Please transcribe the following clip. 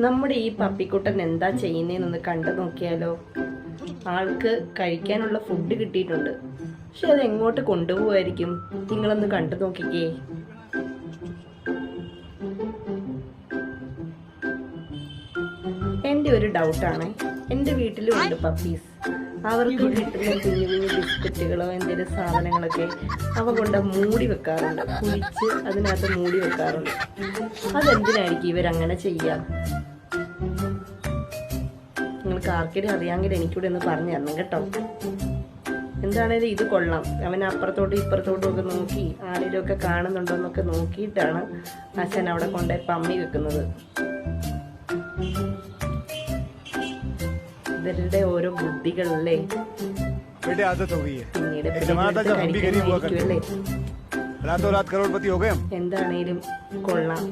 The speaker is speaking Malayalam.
നമ്മുടെ ഈ പപ്പിക്കുട്ടൻ എന്താ ചെയ്യുന്നതെന്നൊന്ന് കണ്ടു നോക്കിയാലോ. ആൾക്ക് കഴിക്കാനുള്ള ഫുഡ് കിട്ടിയിട്ടുണ്ട്, പക്ഷെ അത് എങ്ങോട്ട് കൊണ്ടുപോവായിരിക്കും? നിങ്ങളൊന്ന് കണ്ടു നോക്കിക്കേ. എൻ്റെ ഒരു ഡൗട്ടാണ്, എൻ്റെ വീട്ടിലും ഉണ്ട് പപ്പീസ്. അവർക്ക് കിട്ടുന്ന കുഞ്ഞു കുഞ്ഞു ബിസ്ക്കറ്റുകളോ എന്തെങ്കിലും സാധനങ്ങളൊക്കെ അവ കൊണ്ട് മൂടി വെക്കാറുണ്ട്, കുഴിച്ച് അതിനകത്ത് മൂടി വെക്കാറുണ്ട്. അതെന്തിനായിരിക്കും ഇവരങ്ങനെ ചെയ്യുക? നിങ്ങൾക്ക് ആർക്കെങ്കിലും അറിയാമെങ്കിൽ എനിക്കൂടെ ഒന്ന് പറഞ്ഞു തരണം കേട്ടോ. എന്താണേലും ഇത് കൊള്ളാം. അവൻ അപ്പുറത്തോട്ടും ഇപ്പുറത്തോട്ടും ഒക്കെ നോക്കി ആരെങ്കിലും ഒക്കെ കാണുന്നുണ്ടോ എന്നൊക്കെ നോക്കിയിട്ടാണ് അച്ഛൻ അവിടെ കൊണ്ടുപോയി പമ്മി വെക്കുന്നത്. ഇവരുടെ ഓരോ ബുദ്ധികളല്ലേ. പിന്നീട് എന്താണേലും കൊള്ളാം.